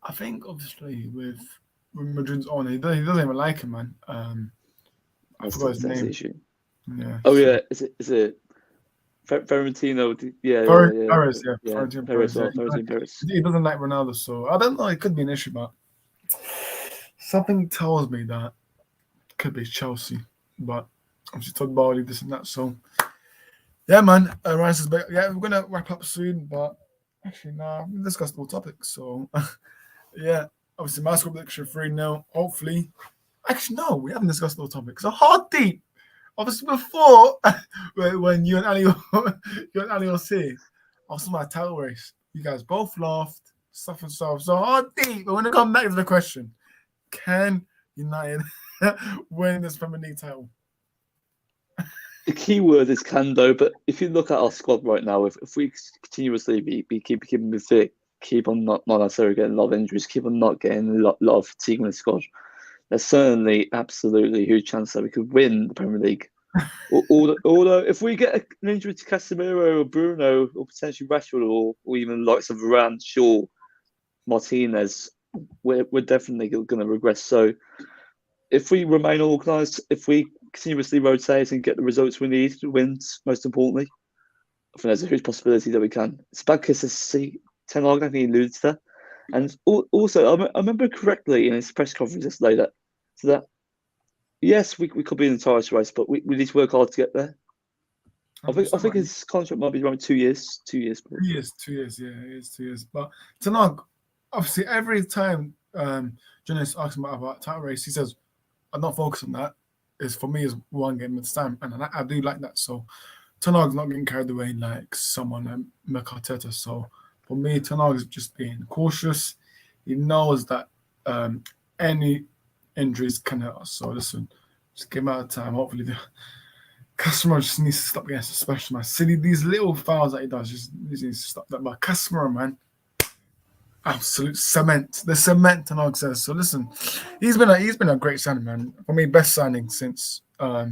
I think obviously with Madrid's on, he doesn't even like him, man. I forgot his That's the name. issue. Yeah. Oh so- yeah, is it Ferentino? Yeah, Perez, yeah. yeah. Florentino Perez, Perez. Yeah. Ferentino Perez. He doesn't like Ronaldo, so I don't know. It could be an issue, but something tells me that it could be Chelsea. But I'm just told Barley this and that. So yeah, man. Ryan says, yeah, we're gonna wrap up soon, but actually, nah, we discussed all topics. So yeah, obviously, my score prediction 3-0. Hopefully, actually, no, we haven't discussed all topics. So hard deep. Obviously, before when you and Ali, were saying, I was my title race. You guys both laughed, stuff and stuff. So hard deep. But when it comes back to the question, can United win this Premier League title? The key word is can though, but if you look at our squad right now, if we continuously keep keeping fit, keep on not necessarily getting a lot of injuries, keep on not getting a lot of fatigue in the squad, there's certainly absolutely a huge chance that we could win the Premier League. Although if we get an injury to Casemiro or Bruno or potentially Rashford or even the likes of Varane, Shaw, Martinez, we're definitely going to regress. So if we remain organised, if we continuously rotate and get the results we need to win, most importantly, I think there's a huge possibility that we can. It's bad because to see Ten Hag, I think he alluded to that. And also, I remember correctly in his press conference yesterday that yes, we could be in the title race, but we need to work hard to get there. I think his contract might be around 2 years. 2 years. 2 years, 2 years, yeah, it is 2 years. But Ten Hag, obviously, every time journalists ask him about title race, he says, "I'm not focused on that. It's for me is one game at a time," and I do like that. So Ten Hag's not getting carried away like someone like Arteta. So for me, Ten Hag is just being cautious. He knows that any injuries can hurt us. So listen, just give him out of time. Hopefully, the customer just needs to stop getting suspicious, man. Silly, these little fouls that he does just needs to stop that. But customer, man, absolute cement. The cement Ten Hag says. So listen, he's been a great signing, man. For me, best signing since I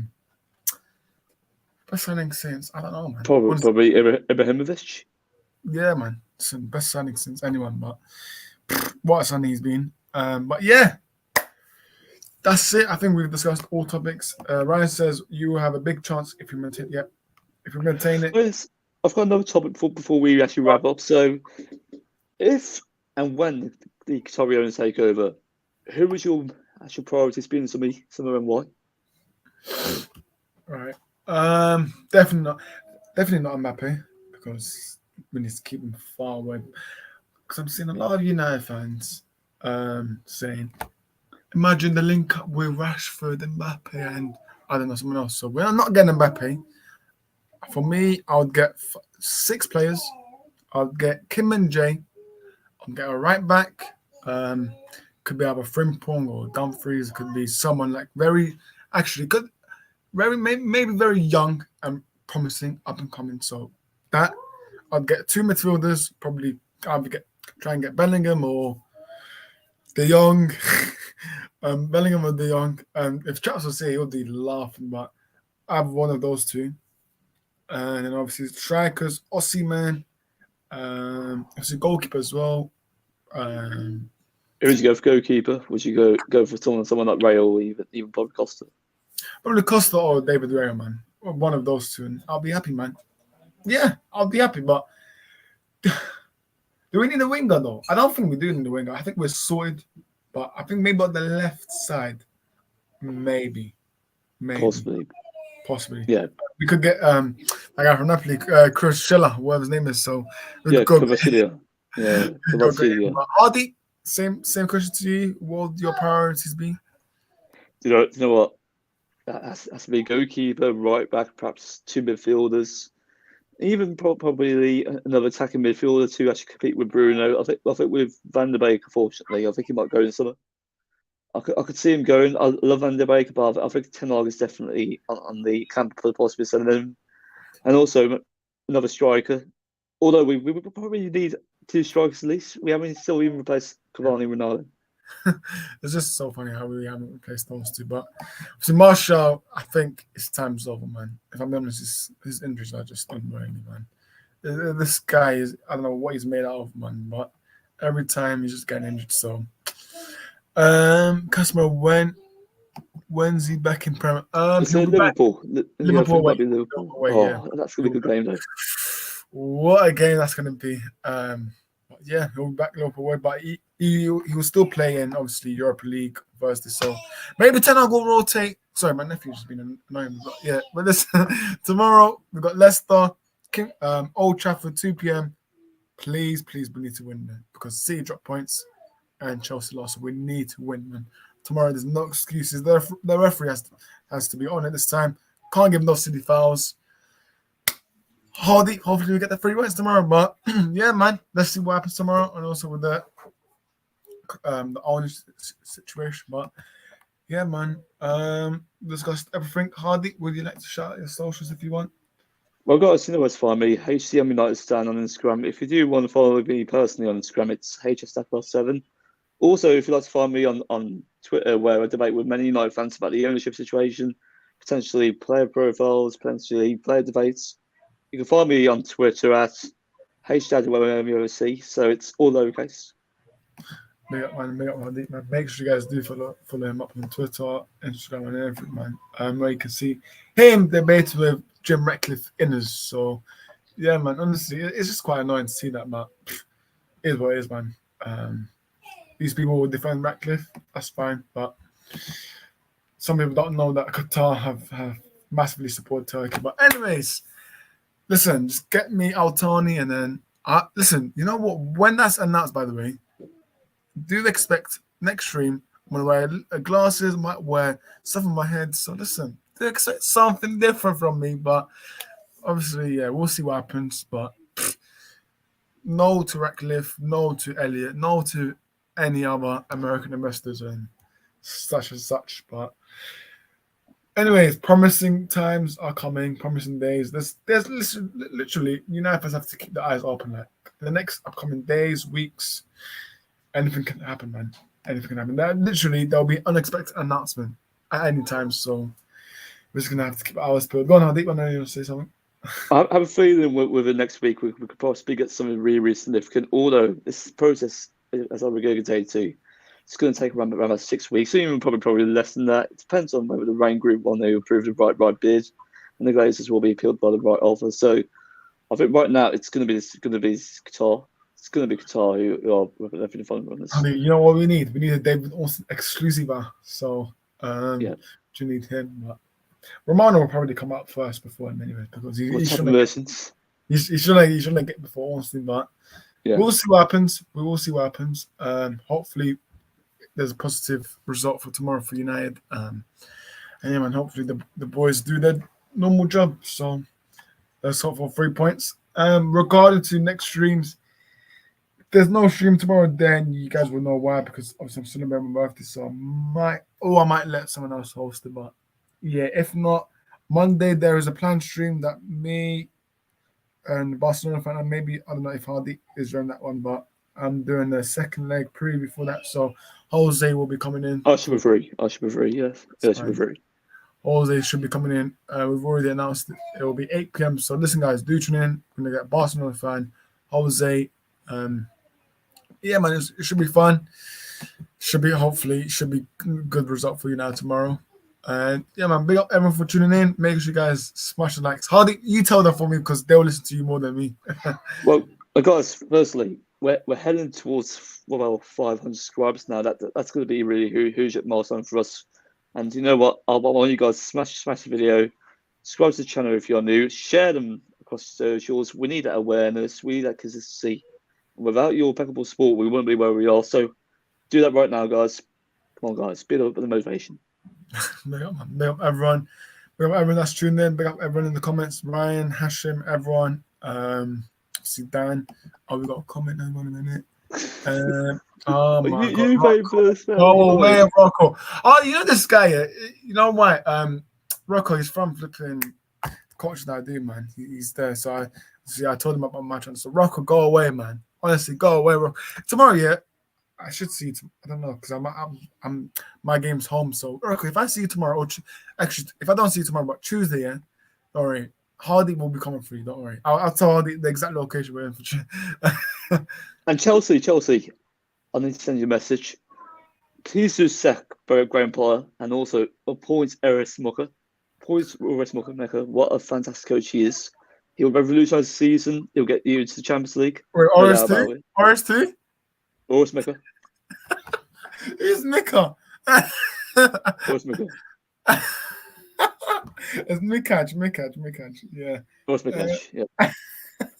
don't know, man. Probably Ibrahimovic. Yeah, man. Listen, best signing since anyone, but what a signing he's been. But yeah, that's it. I think we've discussed all topics. Ryan says you have a big chance if you maintain. Yep, if you maintain it. Yes, I've got another topic before we actually wrap up. So, if and when the Qatari owners take over, who was your actual priorities being? Some and why? Right. Definitely not Mbappe because we need to keep him far away. Because I'm seeing a lot of United fans saying, imagine the link up with Rashford, Mbappe, and I don't know, someone else. So we're not getting Mbappe. For me, I would get 6 players. I'll get Kim and Jay. I'll get a right back. Could be either Frimpong or Dumfries. It could be someone like maybe very young and promising, up and coming. So that I'd get 2 midfielders. Probably either try and get Bellingham or De Jong. Bellingham or De Jong. If Chaps will say, he'll be laughing, but I have one of those 2. And then obviously strikers, Osimhen, obviously goalkeeper as well. Who would you go for goalkeeper? Would you go for someone like Ray or even Bob Costa? Probably Costa or David Raya, man. One of those 2, and I'll be happy, man. Yeah, I'll be happy, but do we need a winger though? I don't think we do need a winger. I think we're sorted, but I think maybe on the left side, maybe. Possibly. Yeah. We could get a guy from Napoli, Chris Schiller, whatever his name is. So yeah, Cavacilia. Yeah, Cavacilia. Hardy, same question to you. What would your priorities be? You know what? That has to be goalkeeper, right back, perhaps 2 midfielders. Even probably another attacking midfielder to actually compete with Bruno. I think with Van der Beek, unfortunately, I think he might go in summer. I could see him going. I love Van der Beek, but I think Ten Hag is definitely on the camp for the possibility of sending him. And also another striker. Although we would probably need two strikers at least. We haven't still even replaced Cavani and Ronaldo. It's just so funny how we haven't replaced those two. But see, Marshall, I think his time's over, man. If I'm honest, his injuries are just unbelievable, man. This guy is, I don't know what he's made out of, man, but every time he's just getting injured. So, customer, when's he back in Premier? It's He'll be back. Liverpool. Yeah, I think Liverpool it away. might be Liverpool. Liverpool away, yeah. Oh, that's gonna be a good game though. What a game that's gonna be. But yeah, he'll be back Liverpool away, but he will still play in obviously Europa League versus. So maybe Ten Hag will rotate. Sorry, my nephew's just been annoying, but yeah. But listen, tomorrow we've got Leicester, Old Trafford, 2 p.m. Please, we need to win there because City drop points and Chelsea lost. So we need to win, man. Tomorrow there's no excuses. The referee has to be on it this time. Can't give no silly fouls. Hopefully we get the 3 points tomorrow. But yeah, man, let's see what happens tomorrow, and also with the orange situation. But yeah, man, discussed everything. Hardy, would you like to shout out your socials if you want? Well, guys, you know where to find me. HCM United Stan on Instagram. If you do want to follow me personally on Instagram, it's HSF7. Also, if you'd like to find me on Twitter, where I debate with many United fans about the ownership situation, potentially player profiles, potentially player debates, you can find me on Twitter at HDaddyWMUOC. So it's all lowercase. Big up, man. Make sure you guys do follow him up on Twitter, Instagram, and everything, man. Where you can see him debate with Jim Ratcliffe inners. So, yeah, man. Honestly, it's just quite annoying to see that, but it is what it is, man. These people will defend Ratcliffe. That's fine, but some people don't know that Qatar have massively supported Turkey. But anyways, listen, just get me Altani, and then listen. You know what? When that's announced, by the way, do expect next stream I'm gonna wear glasses, might wear stuff on my head. So listen, do expect something different from me, but obviously, yeah, we'll see what happens. But no to Ratcliffe, no to Elliot, no to any other American investors and such and such. But anyways, promising times are coming, promising days. There's literally United have to keep their eyes open. Like the next upcoming days, weeks, anything can happen, man. Anything can happen. There'll be unexpected announcement at any time. So we're just gonna have to keep our eyes peeled. Go on, Hardeep, I know you want to say something. I have a feeling with the next week we could possibly get something really, really significant. Although this process, as I regurgitate to, it's going to take around 6 weeks, even probably less than that. It depends on whether the Rain Group want to approve the right bid, and the Glazers will be appealed by the right offer. So I think right now it's going to be Qatar. It's going to be Qatar who are definitely following on this. I mean, you know what we need? We need a David Austin exclusive. So Yeah. do you need him? But Romano will probably come out first before him anyway, because he shouldn't get before Austin. But yeah, we'll see what happens. We will see what happens. Hopefully there's a positive result for tomorrow for United. And yeah, man, hopefully the boys do their normal job. So let's hope for 3 points. Regarding to next streams, if there's no stream tomorrow, then you guys will know why, because obviously I'm celebrating my birthday, so I might let someone else host it. But yeah, if not, Monday there is a planned stream that me and Barcelona fan, and maybe I don't know if Hardy is running that one, but I'm doing the second leg preview for that. So Jose will be coming in. I should be free. Yes, I should be free. Jose should be coming in. We've already announced it will be 8 p.m. So listen, guys, do tune in. We're gonna get Barcelona fan, Jose. Yeah, man, it should be fun. Should be good result for you now tomorrow. And yeah, man, big up everyone for tuning in. Make sure you guys smash the likes. Hardy, you tell them for me because they'll listen to you more than me. Well, guys, firstly, we're heading towards 500 subscribers now. That's going to be really huge milestone for us. And you know what? I want you guys to smash the video, subscribe to the channel if you're new, share them across socials. We need that awareness. We need that consistency. Without your impeccable support, we wouldn't be where we are. So do that right now, guys. Come on, guys. Build up the motivation. Big up everyone. Big up everyone that's tuned in. Big up everyone in the comments. Ryan, Hashim, everyone. See Dan. Oh, we got a comment. Hang on a minute. Oh my God. You vote first. Oh, where Rocco? Oh, you know this guy. You know what? Rocco is from flipping coach that I do, man. He's there. So I told him about my chance. So Rocco, go away, man. Honestly, go away, Rocco. Tomorrow, yeah. I should see you. I don't know because I'm my game's home. So Rocco, if I see you tomorrow, or actually, if I don't see you tomorrow, but Tuesday, yeah. Don't worry. Hardy will be coming for you. Don't worry. I'll tell Hardy the exact location we're in for. And Chelsea, I need to send you a message. Please do sack Graham Potter and also appoint Eris Mucker. What a fantastic coach he is. He'll revolutionise the season. He'll get you to the Champions League. Wait, RS2? RS2? Oris Mika. Who's Mika? Oris Mika. It's Mikaj. Yeah. Oris Mika. Yeah.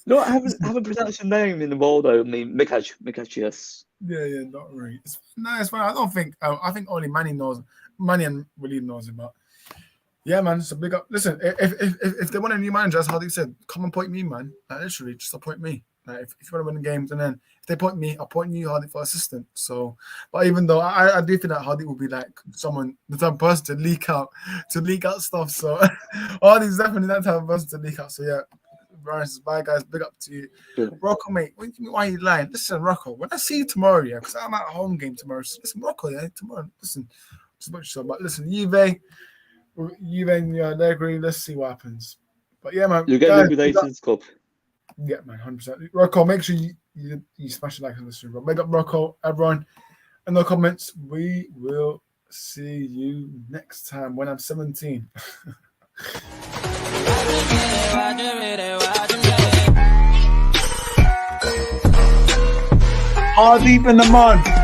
No, I haven't pronounced your name in the world though. I mean, Mikaj, yes. Yeah, not really. It's fine. I don't think. I think only Manny knows. Manny and Willie knows about. Yeah, man. So big up. Listen, if they want a new manager, as Hardy said, come and appoint me, man. Literally, just appoint me. If you want to win the games, and then if they appoint me, I'll appoint you, Hardy, for assistant. So, but even though I do think that Hardy will be like someone, the type of person to leak out stuff. So Hardy's definitely that type of person to leak out. So yeah. Bye guys, big up to you. Good. Rocco, mate, why are you lying? Listen, Rocco, when I see you tomorrow, yeah, because I'm at a home game tomorrow. So listen, Rocco, yeah, tomorrow, listen, just much so, but listen, Juve and Allegri, let's see what happens. But yeah, man, you get liquidated, Club. Yeah, man, 100%. Rocco, make sure you smash the like on the stream, bro. Big up, Rocco, everyone. In the comments, we will see you next time when I'm 17. All deep in the mud.